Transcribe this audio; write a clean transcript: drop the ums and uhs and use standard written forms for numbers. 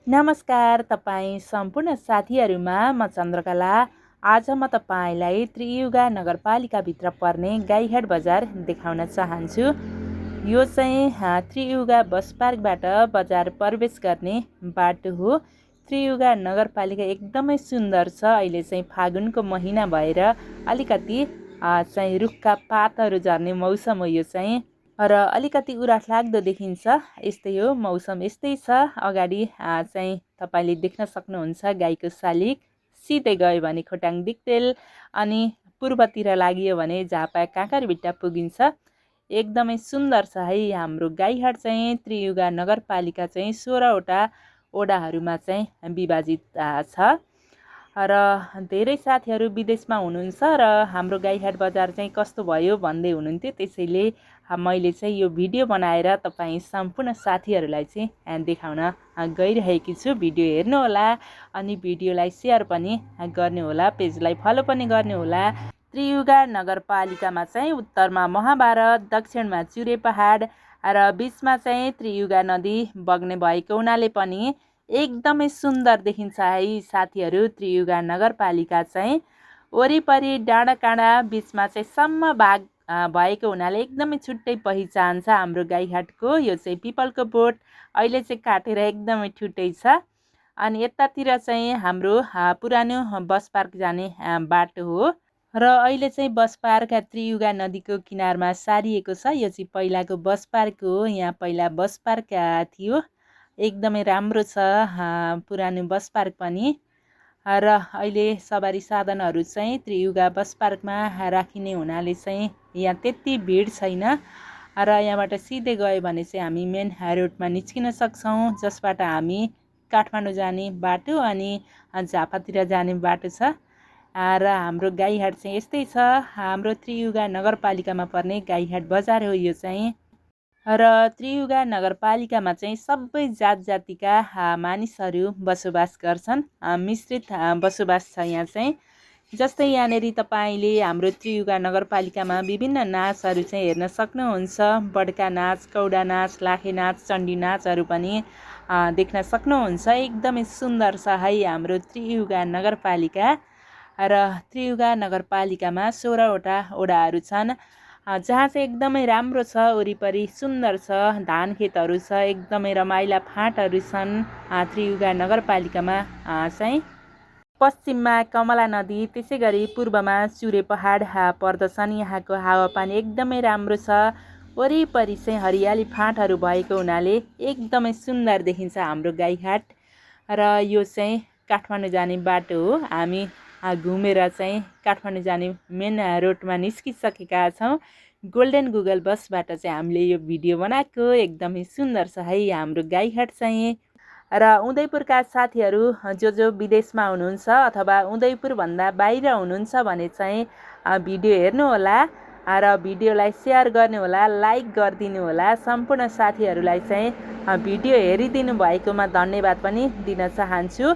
नमस्कार तपाईँ सम्पूर्ण साथीहरूमा म चन्द्रकला। आज म तपाईँलाई त्रियुगा नगरपालिकाभित्र पर्ने गाईघाट बजार देखाउन चाहन्छु। यो चाहिँ त्रियुगा बस पार्कबाट बजार प्रवेश गर्ने बाटो हो। त्रियुगा नगरपालिका एकदमै सुन्दर छ। अहिले चाहिँ फागुनको महिना भएर अलिकति चाहिँ रुखका पातहरू झर्ने मौसम हो यो चाहिँ, र अलिकति उराठलाग्दो देखिन्छ। यस्तै हो, मौसम यस्तै छ। अगाडि चाहिँ तपाईँले देख्न सक्नुहुन्छ गाईको शालिग। सिधै गयो भने खोटाङ दिक्तेल, अनि पूर्वतिर लागियो भने झापा काँकरभिट्टा पुगिन्छ। एकदमै सुन्दर छ है हाम्रो गाईघाट चाहिँ। त्रियुगा नगरपालिका चाहिँ 16वटा वडाहरूमा चाहिँ विभाजित छ। र धेरै साथीहरू विदेशमा हुनुहुन्छ र हाम्रो गाईघाट बजार चाहिँ कस्तो भयो भन्दै हुनुहुन्थ्यो। त्यसैले मैले चाहिँ यो भिडियो बनाएर तपाईँ सम्पूर्ण साथीहरूलाई चाहिँ देखाउन गइरहेकी छु। भिडियो हेर्नुहोला, अनि भिडियोलाई सेयर पनि गर्नुहोला, पेजलाई फलो पनि गर्नुहोला। त्रियुगा नगरपालिकामा चाहिँ उत्तरमा महाभारत, दक्षिणमा चुरे पहाड र बिचमा चाहिँ त्रियुगा नदी बग्ने भएको हुनाले पनि एकदमै सुन्दर देखिन्छ है साथीहरू। त्रियुगा नगरपालिका चाहिँ वरिपरि डाँडाकाँडा बिचमा चाहिँ सम्म भाग भएको हुनाले एकदमै छुट्टै पहिचान छ हाम्रो गाईघाटको। यो चाहिँ पिपलको बोट अहिले चाहिँ काटेर एकदमै छुट्टै छ। अनि यतातिर चाहिँ हाम्रो पुरानो बस पार्क जाने बाटो हो। र अहिले चाहिँ बस पार्क त्रियुगा नदीको किनारमा सारिएको छ। यो चाहिँ पहिलाको बस पार्क हो। यहाँ पहिला बस पार्क थियो। एकदमै राम्रो छ पुरानो बस पार्क पनि। र अहिले सवारी साधनहरू चाहिँ त्रियुगा बस पार्कमा राखिने हुनाले चाहिँ यहाँ त्यति भिड छैन। र यहाँबाट सिधै गयो भने चाहिँ हामी मेन रोडमा निस्किन सक्छौँ, जसबाट हामी काठमाडौँ जाने बाटो अनि झापातिर जाने बाटो छ। र हाम्रो गाईघाट चाहिँ यस्तै छ। हाम्रो त्रियुगा नगरपालिकामा पर्ने गाईघाट बजार हो यो चाहिँ। र त्रियुगा नगरपालिकामा चाहिँ सबै जात जातिका मानिसहरू बसोबास गर्छन्। मिश्रित बसोबास छ यहाँ चाहिँ। जस्तै यहाँनिर तपाईँले हाम्रो त्रियुगा नगरपालिकामा विभिन्न नाचहरू चाहिँ हेर्न सक्नुहुन्छ। बड्का नाच, कौडा नाच, लाखे नाच, चण्डी नाचहरू पनि देख्न सक्नुहुन्छ। एकदमै सुन्दर छ है हाम्रो त्रियुगा नगरपालिका। र त्रियुगा नगरपालिकामा 16वटा वडाहरू छन्, जहाँ चाहिँ एकदमै राम्रो छ। वरिपरि सुन्दर छ, धान खेतहरू छ, एकदमै रमाइला फाँटहरू छन् त्रियुगा नगरपालिकामा चाहिँ। पश्चिममा कमला नदी, त्यसै गरी पूर्वमा चुरे पहाड पर्दछन्। यहाँको हावापानी एकदमै राम्रो छ। वरिपरि चाहिँ हरियाली फाँटहरू भएको हुनाले एकदमै सुन्दर देखिन्छ हाम्रो गाईघाट। र यो चाहिँ काठमाडौँ जाने बाटो हो। हामी घुमेर चाहिँ काठमाडौँ जाने मेन रोडमा निस्किसकेका छौँ। गोल्डन गुगल बसबाट चाहिँ हामीले यो भिडियो बनाएको। एकदमै सुन्दर छ है हाम्रो गाईघाट चाहिँ। र उदयपुरका साथीहरू जो विदेशमा हुनुहुन्छ अथवा उदयपुरभन्दा बाहिर हुनुहुन्छ भने चाहिँ भिडियो हेर्नुहोला र भिडियोलाई सेयर गर्नुहोला, लाइक गरिदिनु होला। सम्पूर्ण साथीहरूलाई चाहिँ भिडियो हेरिदिनु भएकोमा धन्यवाद पनि दिन चाहन्छु।